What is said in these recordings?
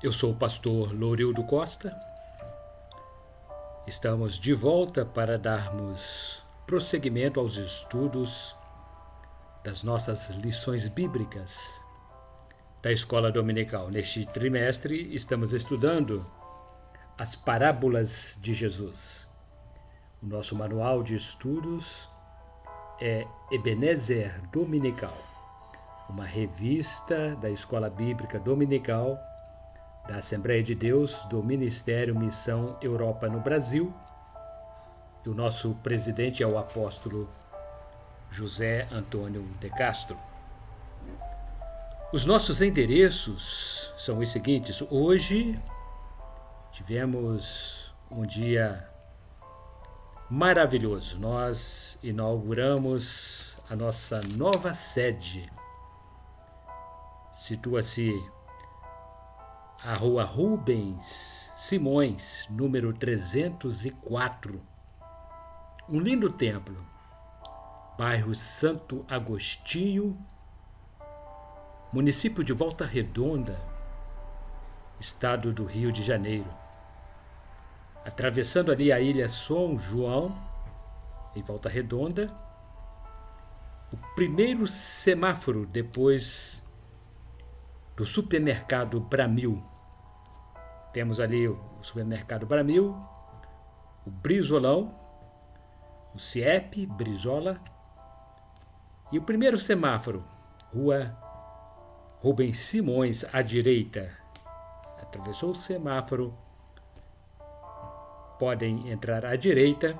Eu sou o pastor Lourildo Costa. Estamos de volta para darmos prosseguimento aos estudos das nossas lições bíblicas da Escola Dominical. Neste trimestre, estamos estudando as parábolas de Jesus. O nosso manual de estudos é Ebenezer Dominical, uma revista da Escola Bíblica Dominical da Assembleia de Deus do Ministério Missão Europa no Brasil. E o nosso presidente é o apóstolo José Antônio de Castro. Os nossos endereços são os seguintes. Hoje tivemos um dia maravilhoso. Nós inauguramos a nossa nova sede. Situa-se a Rua Rubens Simões, número 304. Um lindo templo. Bairro Santo Agostinho, município de Volta Redonda, estado do Rio de Janeiro. Atravessando ali a ilha São João, em Volta Redonda, o primeiro semáforo depois do supermercado Bramil. Temos ali o supermercado Bramil, o Brizolão, o CIEP, Brizola, e o primeiro semáforo, Rua Rubens Simões, à direita. Atravessou o semáforo, podem entrar à direita,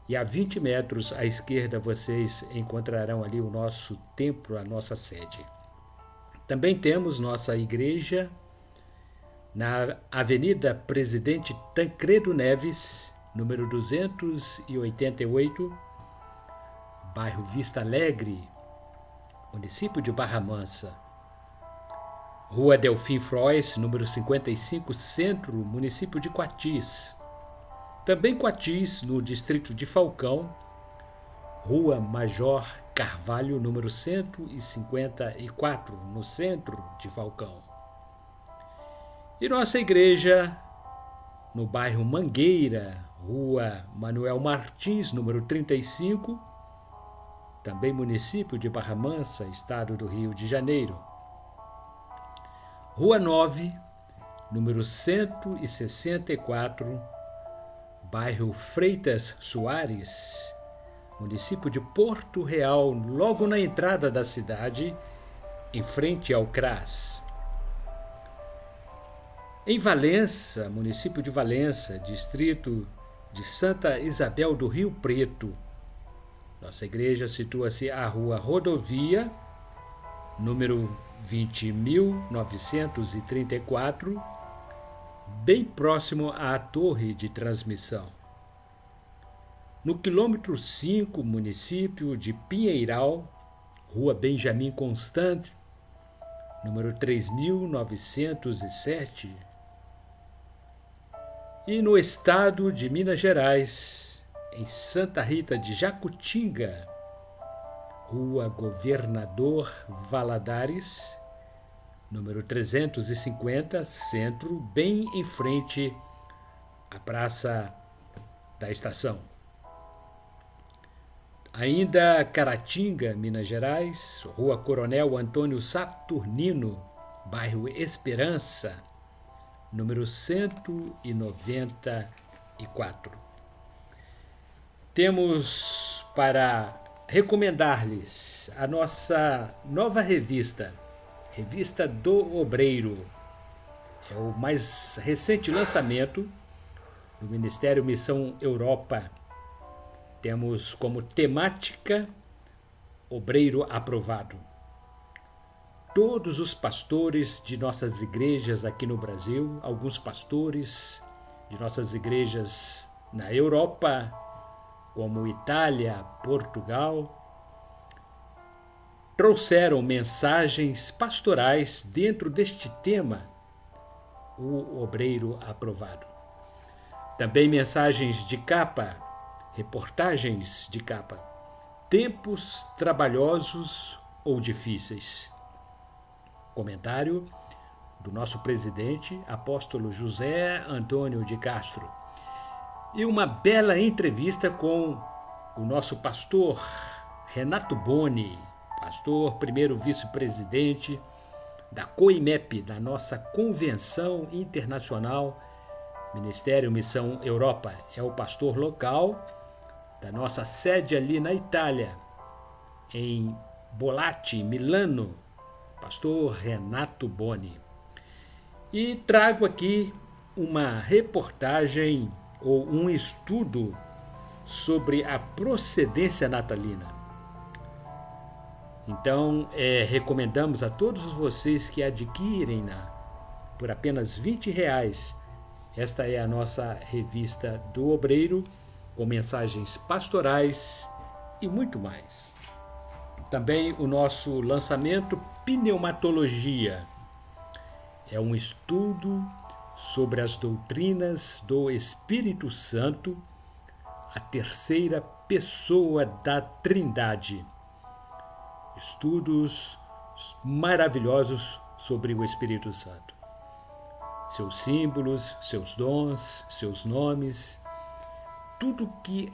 e a 20 metros à esquerda vocês encontrarão ali o nosso templo, a nossa sede. Também temos nossa igreja na Avenida Presidente Tancredo Neves, número 288, bairro Vista Alegre, município de Barra Mansa. Rua Delfim Frois, número 55, Centro, município de Quatis. Também Quatis, no distrito de Falcão. Rua Major Carvalho, número 154, no centro de Falcão. E nossa igreja no bairro Mangueira, Rua Manuel Martins, número 35, também município de Barra Mansa, estado do Rio de Janeiro. Rua 9, número 164, bairro Freitas Soares, município de Porto Real, logo na entrada da cidade, em frente ao CRAS. Em Valença, município de Valença, distrito de Santa Isabel do Rio Preto, nossa igreja situa-se à Rua Rodovia, número 20.934, bem próximo à torre de transmissão. No quilômetro 5, município de Pinheiral, Rua Benjamin Constant, número 3.907. E no estado de Minas Gerais, em Santa Rita de Jacutinga, Rua Governador Valadares, número 350, Centro, bem em frente à Praça da Estação. Ainda Caratinga, Minas Gerais, Rua Coronel Antônio Saturnino, bairro Esperança, número 194. Temos para recomendar-lhes a nossa nova revista, Revista do Obreiro. É o mais recente lançamento do Ministério Missão Europa. Temos como temática Obreiro Aprovado. Todos os pastores de nossas igrejas aqui no Brasil, alguns pastores de nossas igrejas na Europa, como Itália, Portugal, trouxeram mensagens pastorais dentro deste tema, o Obreiro Aprovado. Também mensagens de capa, reportagens de capa, tempos trabalhosos ou difíceis. Comentário do nosso presidente, apóstolo José Antônio de Castro, e uma bela entrevista com o nosso pastor Renato Boni, pastor, primeiro vice-presidente da COIMEP, da nossa Convenção Internacional Ministério Missão Europa. É o pastor local da nossa sede ali na Itália, em Bollate, Milano, pastor Renato Boni. E trago aqui uma reportagem ou um estudo sobre a procedência natalina. Então, recomendamos a todos vocês que adquirem-na por apenas R$20. Esta é a nossa revista do Obreiro, com mensagens pastorais e muito mais. Também o nosso lançamento Pneumatologia. É um estudo sobre as doutrinas do Espírito Santo, a terceira pessoa da Trindade. Estudos maravilhosos sobre o Espírito Santo. Seus símbolos, seus dons, seus nomes, tudo que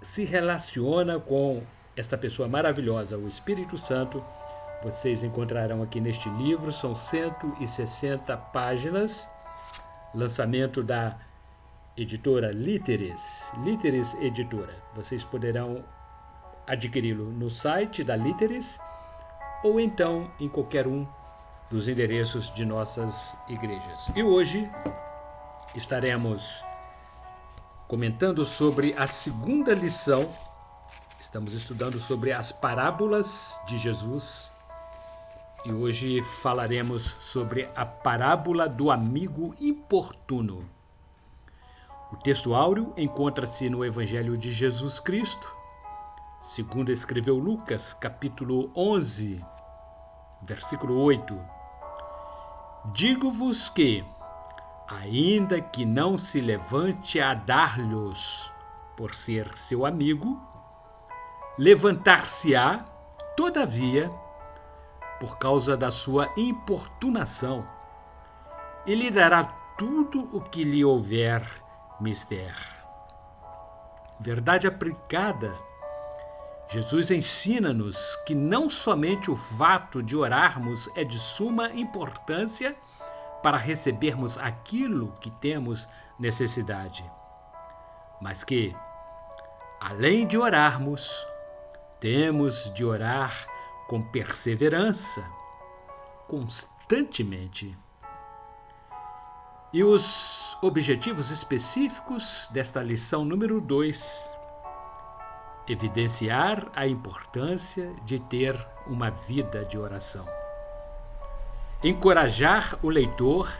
se relaciona com esta pessoa maravilhosa, o Espírito Santo, vocês encontrarão aqui neste livro. São 160 páginas, lançamento da editora Líteres Editora. Vocês poderão adquiri-lo no site da Líteres ou então em qualquer um dos endereços de nossas igrejas. E hoje estaremos comentando sobre a segunda lição. Estamos estudando sobre as parábolas de Jesus e hoje falaremos sobre a parábola do amigo importuno. O texto áureo encontra-se no Evangelho de Jesus Cristo, segundo escreveu Lucas, capítulo 11, versículo 8. Digo-vos que, ainda que não se levante a dar-lhes por ser seu amigo, levantar-se-á, todavia, por causa da sua importunação, e lhe dará tudo o que lhe houver mister. Verdade aplicada. Jesus ensina-nos que não somente o fato de orarmos é de suma importância para recebermos aquilo que temos necessidade, mas que, além de orarmos, temos de orar com perseverança, constantemente. E os objetivos específicos desta lição número 2: evidenciar a importância de ter uma vida de oração. Encorajar o leitor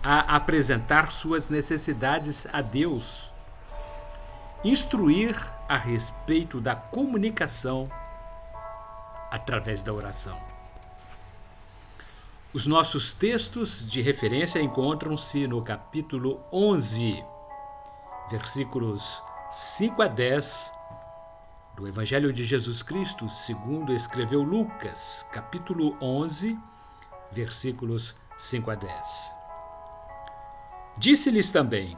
a apresentar suas necessidades a Deus. Instruir a respeito da comunicação através da oração. Os nossos textos de referência encontram-se no capítulo 11, versículos 5 a 10, do Evangelho de Jesus Cristo, segundo escreveu Lucas, capítulo 11, versículos 5 a 10. Disse-lhes também: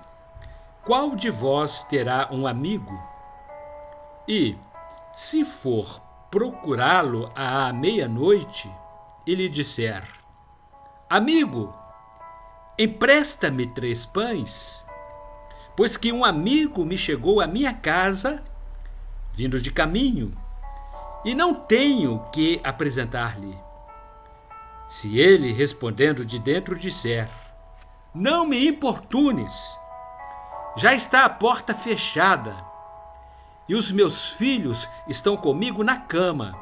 qual de vós terá um amigo? E, se for procurá-lo à meia-noite, e lhe disser: amigo, empresta-me 3 pães, pois que um amigo me chegou à minha casa, vindo de caminho, e não tenho que apresentar-lhe. Se ele, respondendo de dentro, disser: não me importunes, já está a porta fechada, e os meus filhos estão comigo na cama,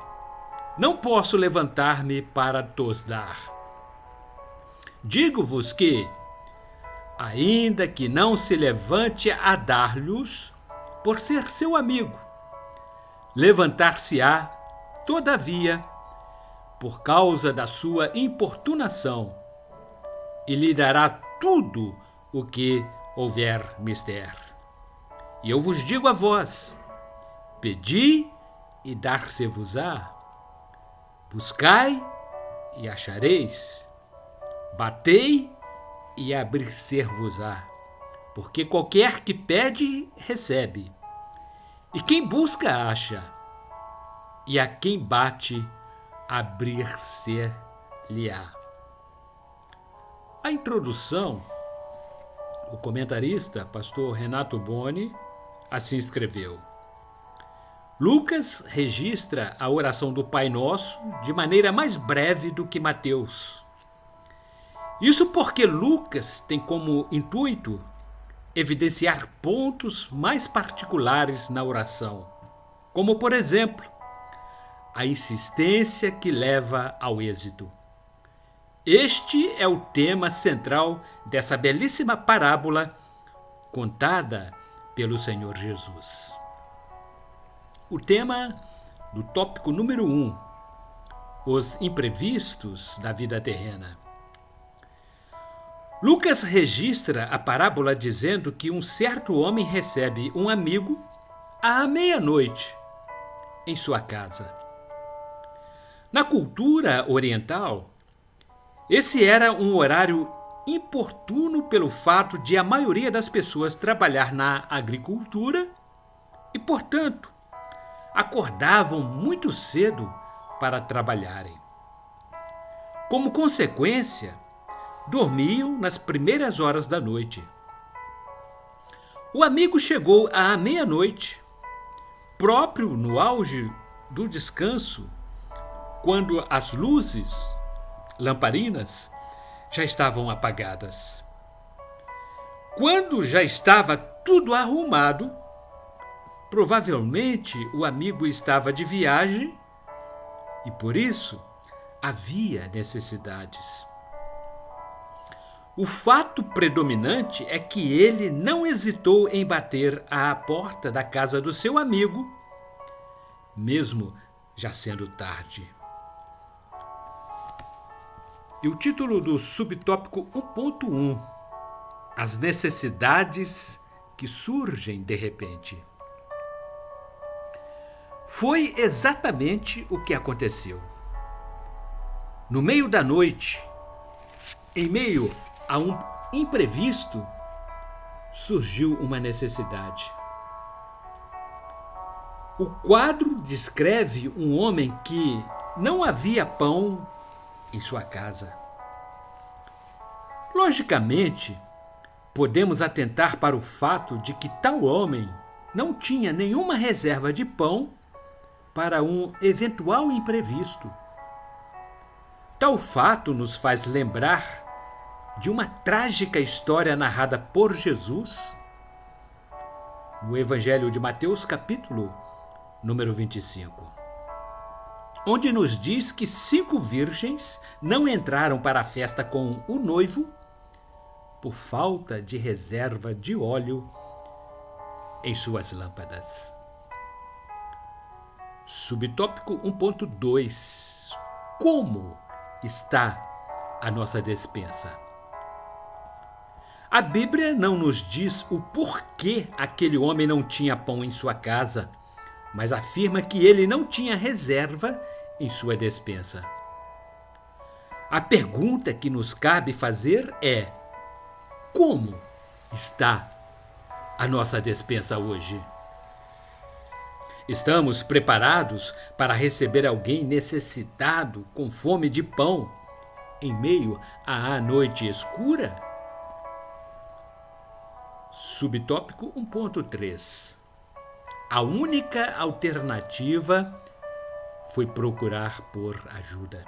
não posso levantar-me para tos dar. Digo-vos que, ainda que não se levante a dar-lhes, por ser seu amigo, levantar-se-á, todavia, por causa da sua importunação, e lhe dará tudo o que houver mister. E eu vos digo a vós: pedi e dar-se-vos-á, buscai e achareis, Batei e abrir-se-vos-á, porque qualquer que pede, recebe, e quem busca, acha, e a quem bate, abrir-se-lhe-á. A introdução, o comentarista, pastor Renato Boni, assim escreveu: Lucas registra a oração do Pai Nosso de maneira mais breve do que Mateus. Isso porque Lucas tem como intuito evidenciar pontos mais particulares na oração, como, por exemplo, a insistência que leva ao êxito. Este é o tema central dessa belíssima parábola contada pelo Senhor Jesus. O tema do tópico número 1, os imprevistos da vida terrena. Lucas registra a parábola dizendo que um certo homem recebe um amigo à meia-noite em sua casa. Na cultura oriental, esse era um horário importuno pelo fato de a maioria das pessoas trabalhar na agricultura e, portanto, acordavam muito cedo para trabalharem. Como consequência, dormiam nas primeiras horas da noite. O amigo chegou à meia-noite, próprio no auge do descanso, quando as luzes, lamparinas, já estavam apagadas. Quando já estava tudo arrumado, provavelmente o amigo estava de viagem e, por isso, havia necessidades. O fato predominante é que ele não hesitou em bater à porta da casa do seu amigo, mesmo já sendo tarde. E o título do subtópico 1.1, as necessidades que surgem de repente. Foi exatamente o que aconteceu. No meio da noite, em meio a um imprevisto, surgiu uma necessidade. O quadro descreve um homem que não havia pão em sua casa. Logicamente, podemos atentar para o fato de que tal homem não tinha nenhuma reserva de pão para um eventual imprevisto. Tal fato nos faz lembrar de uma trágica história narrada por Jesus no Evangelho de Mateus, capítulo número 25, onde nos diz que 5 virgens não entraram para a festa com o noivo por falta de reserva de óleo em suas lâmpadas. Subtópico 1.2. Como está a nossa despensa? A Bíblia não nos diz o porquê aquele homem não tinha pão em sua casa, mas afirma que ele não tinha reserva em sua despensa. A pergunta que nos cabe fazer é: como está a nossa despensa hoje? Estamos preparados para receber alguém necessitado, com fome de pão, em meio à noite escura? Subtópico 1.3. A única alternativa foi procurar por ajuda.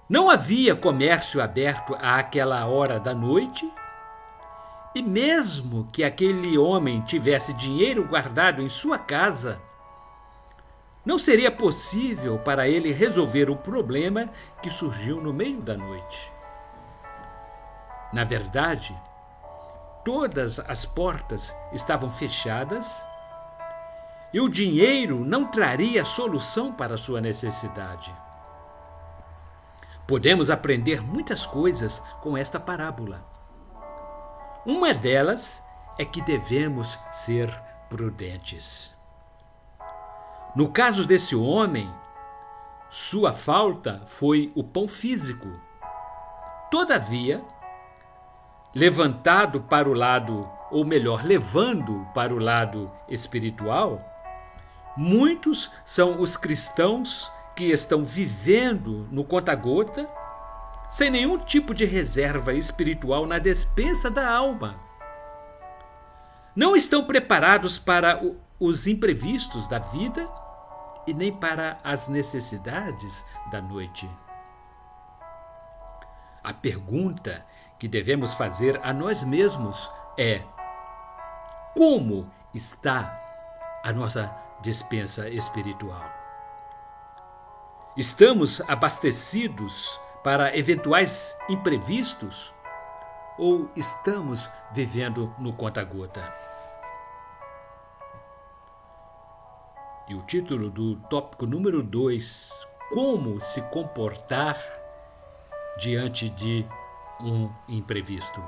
Não havia comércio aberto àquela hora da noite, e mesmo que aquele homem tivesse dinheiro guardado em sua casa, não seria possível para ele resolver o problema que surgiu no meio da noite. Na verdade, todas as portas estavam fechadas e o dinheiro não traria solução para a sua necessidade. Podemos aprender muitas coisas com esta parábola. Uma delas é que devemos ser prudentes. No caso desse homem, sua falta foi o pão físico Todavia, levando para o lado espiritual, muitos são os cristãos que estão vivendo no conta-gota, sem nenhum tipo de reserva espiritual na despensa da alma. Não estão preparados para os imprevistos da vida e nem para as necessidades da noite. A pergunta que devemos fazer a nós mesmos é: como está a nossa despensa espiritual? Estamos abastecidos para eventuais imprevistos ou estamos vivendo no conta-gota? E o título do tópico número 2, como se comportar diante de um imprevisto.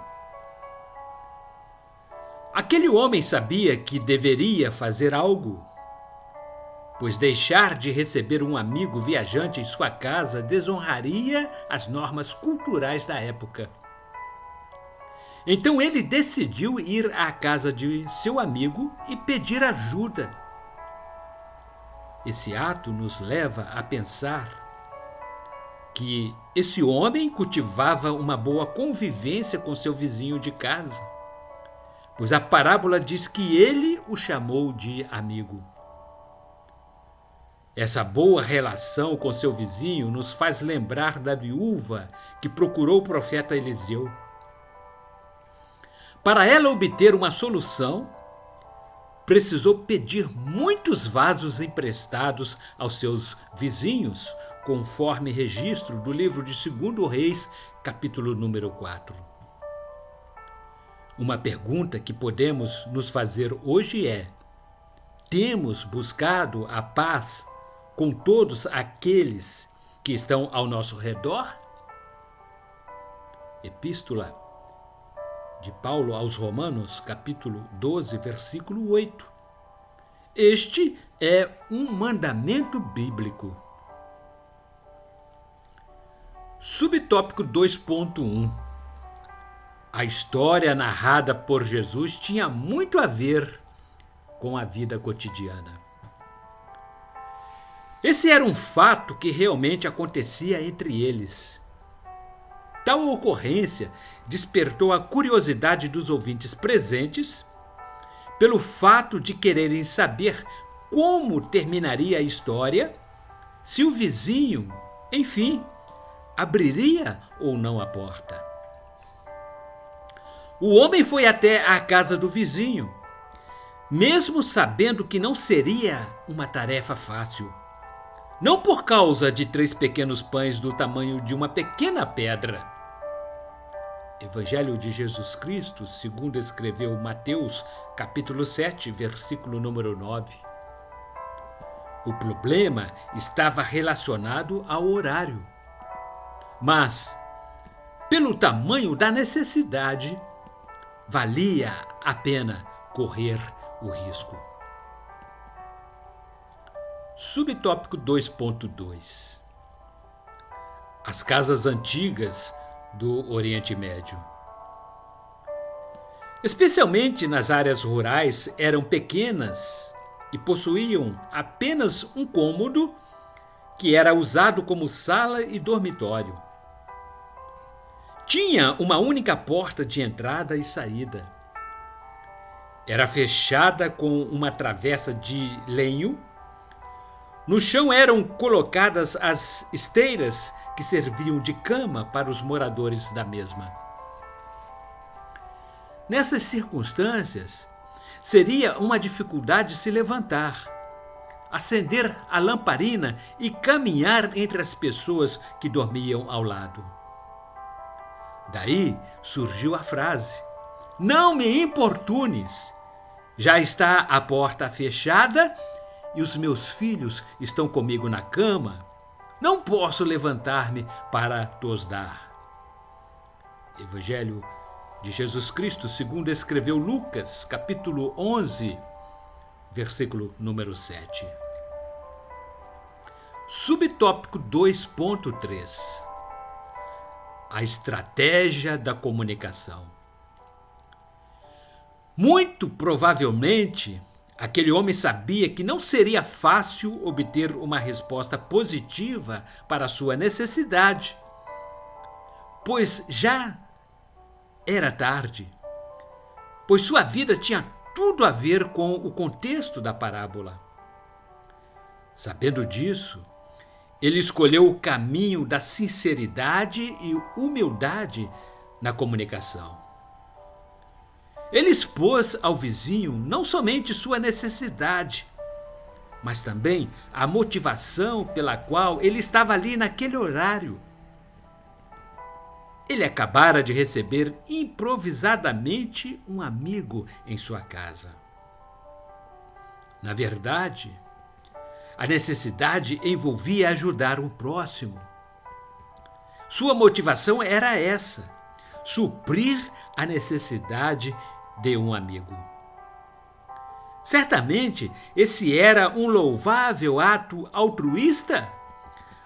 Aquele homem sabia que deveria fazer algo, pois deixar de receber um amigo viajante em sua casa desonraria as normas culturais da época. Então ele decidiu ir à casa de seu amigo e pedir ajuda. Esse ato nos leva a pensar que esse homem cultivava uma boa convivência com seu vizinho de casa, pois a parábola diz que ele o chamou de amigo. Essa boa relação com seu vizinho nos faz lembrar da viúva que procurou o profeta Eliseu. Para ela obter uma solução, precisou pedir muitos vasos emprestados aos seus vizinhos, conforme registro do livro de 2 Reis, capítulo número 4. Uma pergunta que podemos nos fazer hoje é: temos buscado a paz com todos aqueles que estão ao nosso redor? Epístola de Paulo aos Romanos, capítulo 12, versículo 8. Este é um mandamento bíblico. Subtópico 2.1. A história narrada por Jesus tinha muito a ver com a vida cotidiana. Esse era um fato que realmente acontecia entre eles. Tal ocorrência despertou a curiosidade dos ouvintes presentes pelo fato de quererem saber como terminaria a história, se o vizinho, enfim, abriria ou não a porta. O homem foi até a casa do vizinho, mesmo sabendo que não seria uma tarefa fácil. Não por causa de 3 pequenos pães do tamanho de uma pequena pedra. Evangelho de Jesus Cristo, segundo escreveu Mateus, capítulo 7, versículo número 9. O problema estava relacionado ao horário. Mas, pelo tamanho da necessidade, valia a pena correr o risco. Subtópico 2.2. As casas antigas do Oriente Médio. Especialmente nas áreas rurais, eram pequenas e possuíam apenas um cômodo que era usado como sala e dormitório. Tinha uma única porta de entrada e saída. Era fechada com uma travessa de lenho. No chão eram colocadas as esteiras que serviam de cama para os moradores da mesma. Nessas circunstâncias, seria uma dificuldade se levantar, acender a lamparina e caminhar entre as pessoas que dormiam ao lado. Daí surgiu a frase: "Não me importunes, já está a porta fechada e os meus filhos estão comigo na cama. Não posso levantar-me para tos dar." Evangelho de Jesus Cristo, segundo escreveu Lucas, capítulo 11, versículo número 7. Subtópico 2.3. a estratégia da comunicação. Muito provavelmente, aquele homem sabia que não seria fácil obter uma resposta positiva para a sua necessidade, pois já era tarde, pois sua vida tinha tudo a ver com o contexto da parábola. Sabendo disso, ele escolheu o caminho da sinceridade e humildade na comunicação. Ele expôs ao vizinho não somente sua necessidade, mas também a motivação pela qual ele estava ali naquele horário. Ele acabara de receber improvisadamente um amigo em sua casa. Na verdade, a necessidade envolvia ajudar o próximo. Sua motivação era essa: suprir a necessidade de um amigo. Certamente, esse era um louvável ato altruísta.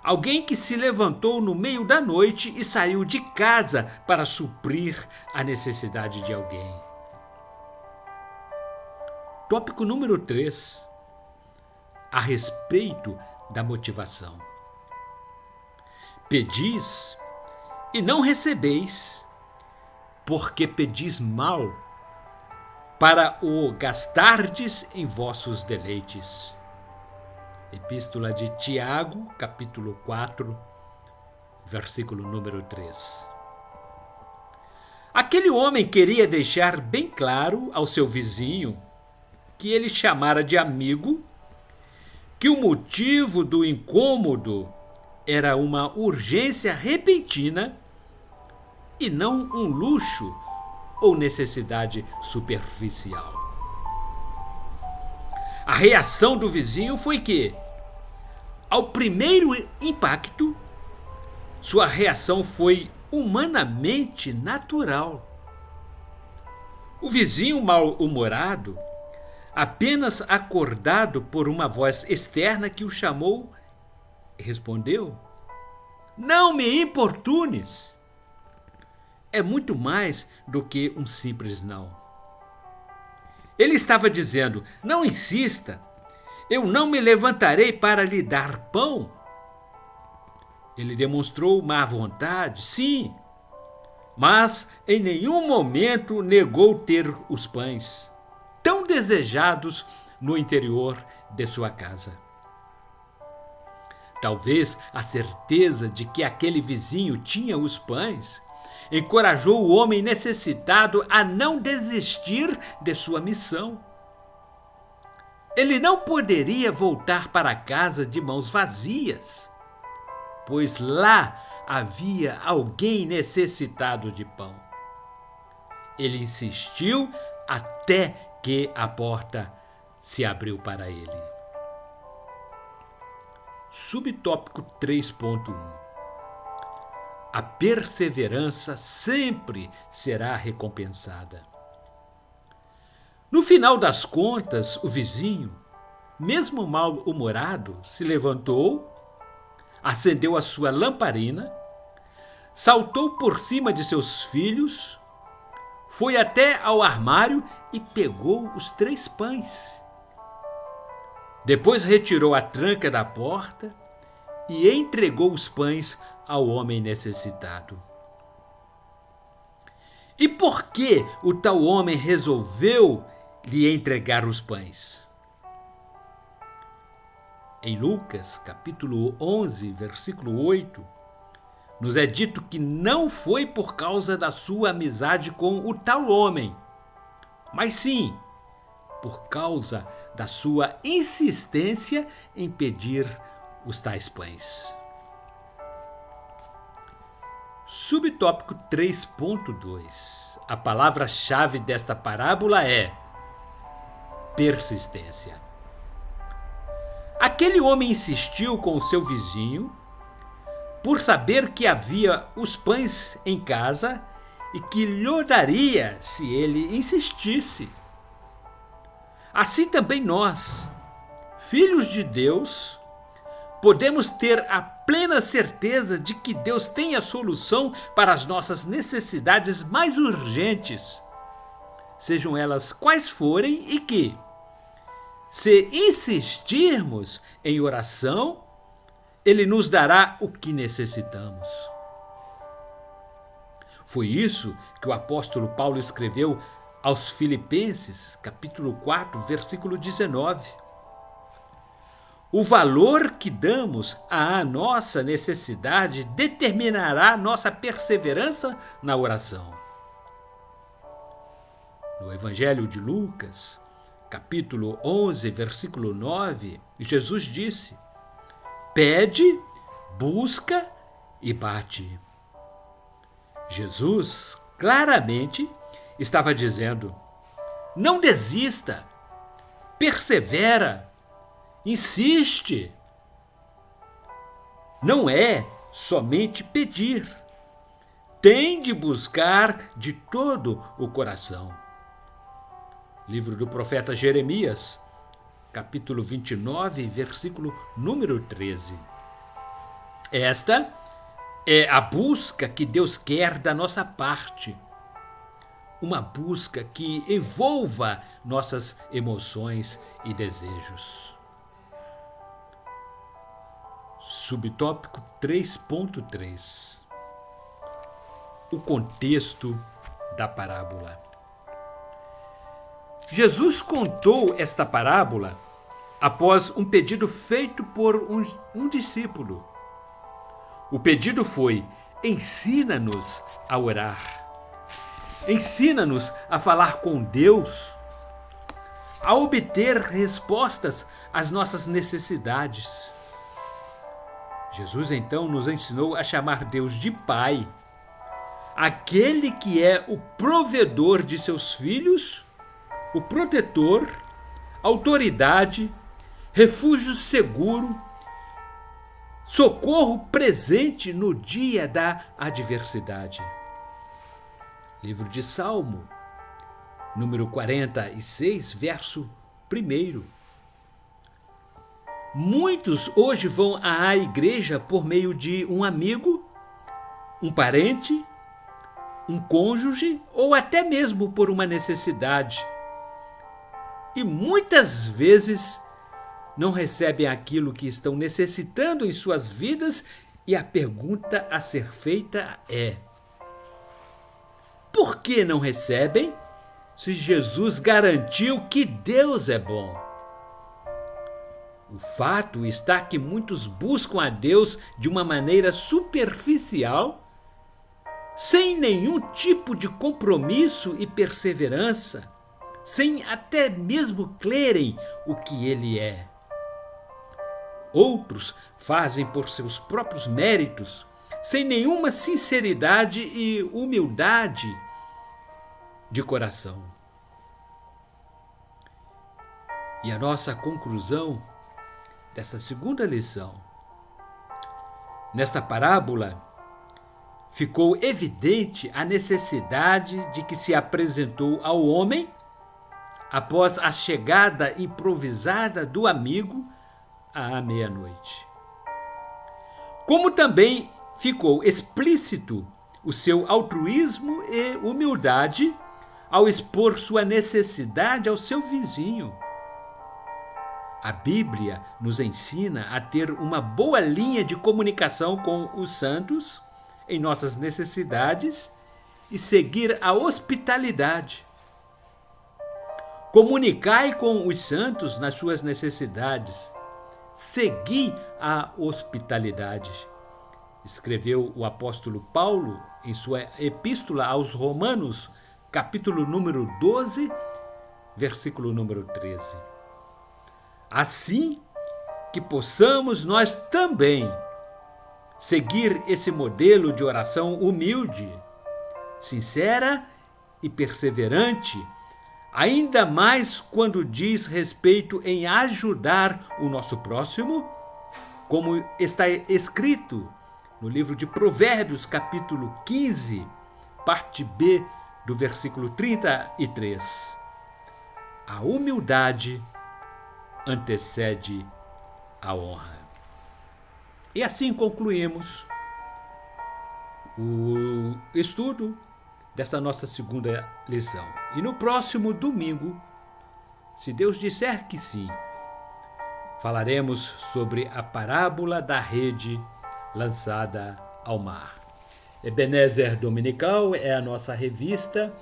Alguém que se levantou no meio da noite e saiu de casa para suprir a necessidade de alguém. Tópico número 3. A respeito da motivação. Pedis e não recebeis, porque pedis mal, para o gastardes em vossos deleites. Epístola de Tiago, capítulo 4, versículo número 3. Aquele homem queria deixar bem claro ao seu vizinho, que ele chamara de amigo, que o motivo do incômodo era uma urgência repentina e não um luxo ou necessidade superficial. A reação do vizinho foi que, ao primeiro impacto, sua reação foi humanamente natural. O vizinho mal-humorado, apenas acordado por uma voz externa que o chamou, respondeu: "Não me importunes." É muito mais do que um simples não. Ele estava dizendo: "Não insista, eu não me levantarei para lhe dar pão." Ele demonstrou má vontade, sim, mas em nenhum momento negou ter os pães tão desejados no interior de sua casa. Talvez a certeza de que aquele vizinho tinha os pães encorajou o homem necessitado a não desistir de sua missão. Ele não poderia voltar para casa de mãos vazias, pois lá havia alguém necessitado de pão. Ele insistiu até que a porta se abriu para ele. Subtópico 3.1. A perseverança sempre será recompensada. No final das contas, o vizinho, mesmo mal-humorado, se levantou, acendeu a sua lamparina, saltou por cima de seus filhos, foi até ao armário e pegou os 3 pães. Depois retirou a tranca da porta e entregou os pães ao homem necessitado. E por que o tal homem resolveu lhe entregar os pães? Em Lucas, capítulo 11, versículo 8, nos é dito que não foi por causa da sua amizade com o tal homem, mas sim por causa da sua insistência em pedir os tais pães. Subtópico 3.2. A palavra-chave desta parábola é persistência. Aquele homem insistiu com o seu vizinho por saber que havia os pães em casa e que lhe daria se ele insistisse. Assim também nós, filhos de Deus, podemos ter a plena certeza de que Deus tem a solução para as nossas necessidades mais urgentes, sejam elas quais forem, e que, se insistirmos em oração, Ele nos dará o que necessitamos. Foi isso que o apóstolo Paulo escreveu aos Filipenses, capítulo 4, versículo 19. O valor que damos à nossa necessidade determinará nossa perseverança na oração. No Evangelho de Lucas, capítulo 11, versículo 9, Jesus disse: pede, busca e bate. Jesus claramente estava dizendo: não desista, persevera, insiste. Não é somente pedir, tem de buscar de todo o coração. Livro do profeta Jeremias, capítulo 29, versículo número 13. Esta é a busca que Deus quer da nossa parte. Uma busca que envolva nossas emoções e desejos. Subtópico 3.3. O contexto da parábola. Jesus contou esta parábola após um pedido feito por um discípulo. O pedido foi: ensina-nos a orar. Ensina-nos a falar com Deus, a obter respostas às nossas necessidades. Jesus então nos ensinou a chamar Deus de Pai, aquele que é o provedor de seus filhos, o protetor, autoridade, refúgio seguro, socorro presente no dia da adversidade. Livro de Salmo, número 46, verso 1. Muitos hoje vão à igreja por meio de um amigo, um parente, um cônjuge ou até mesmo por uma necessidade. E muitas vezes não recebem aquilo que estão necessitando em suas vidas, e a pergunta a ser feita é: por que não recebem se Jesus garantiu que Deus é bom? O fato está que muitos buscam a Deus de uma maneira superficial, sem nenhum tipo de compromisso e perseverança, sem até mesmo crerem o que Ele é. Outros fazem por seus próprios méritos, sem nenhuma sinceridade e humildade de coração. E a nossa conclusão dessa segunda lição: nesta parábola, ficou evidente a necessidade de que se apresentou ao homem após a chegada improvisada do amigo à meia-noite. Como também ficou explícito o seu altruísmo e humildade ao expor sua necessidade ao seu vizinho. A Bíblia nos ensina a ter uma boa linha de comunicação com os santos em nossas necessidades e seguir a hospitalidade. Comunicai com os santos nas suas necessidades. Segui a hospitalidade, escreveu o apóstolo Paulo em sua epístola aos Romanos, capítulo número 12, versículo número 13. Assim que possamos nós também seguir esse modelo de oração humilde, sincera e perseverante, ainda mais quando diz respeito em ajudar o nosso próximo, como está escrito no livro de Provérbios, capítulo 15, parte B, do versículo 33. A humildade antecede a honra. E assim concluímos o estudo dessa nossa segunda lição. E no próximo domingo, se Deus disser que sim, falaremos sobre a parábola da rede lançada ao mar. Ebenezer Dominical é a nossa revista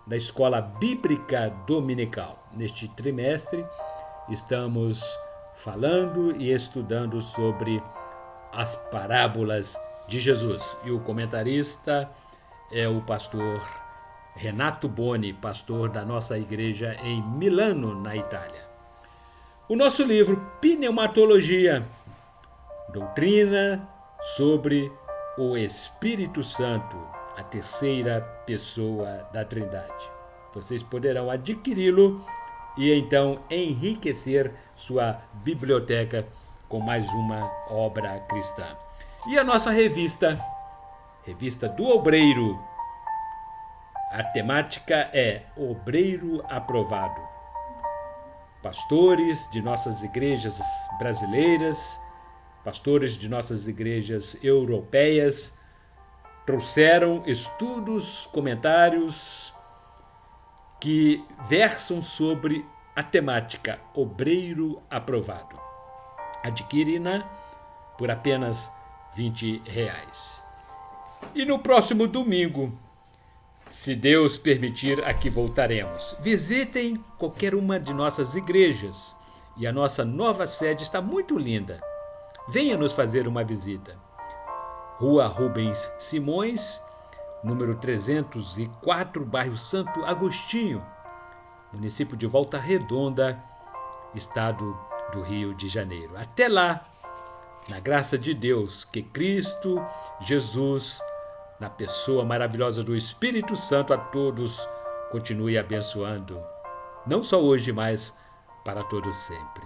da Escola Bíblica Dominical. Neste trimestre, estamos falando e estudando sobre as parábolas de Jesus. E o comentarista é o pastor Renato Boni, pastor da nossa igreja em Milano, na Itália. O nosso livro Pneumatologia, doutrina sobre o Espírito Santo, a terceira pessoa da Trindade. Vocês poderão adquiri-lo e então enriquecer sua biblioteca com mais uma obra cristã. E a nossa revista do Obreiro, a temática é Obreiro Aprovado. Pastores de nossas igrejas brasileiras, pastores de nossas igrejas europeias, trouxeram estudos, comentários que versam sobre a temática Obreiro Aprovado. Adquire-na por apenas R$20. E no próximo domingo, se Deus permitir, aqui voltaremos. Visitem qualquer uma de nossas igrejas e a nossa nova sede está muito linda. Venha nos fazer uma visita. Rua Rubens Simões, número 304, bairro Santo Agostinho, município de Volta Redonda, estado do Rio de Janeiro. Até lá, na graça de Deus, que Cristo Jesus, na pessoa maravilhosa do Espírito Santo, a todos continue abençoando, não só hoje, mas para todos sempre.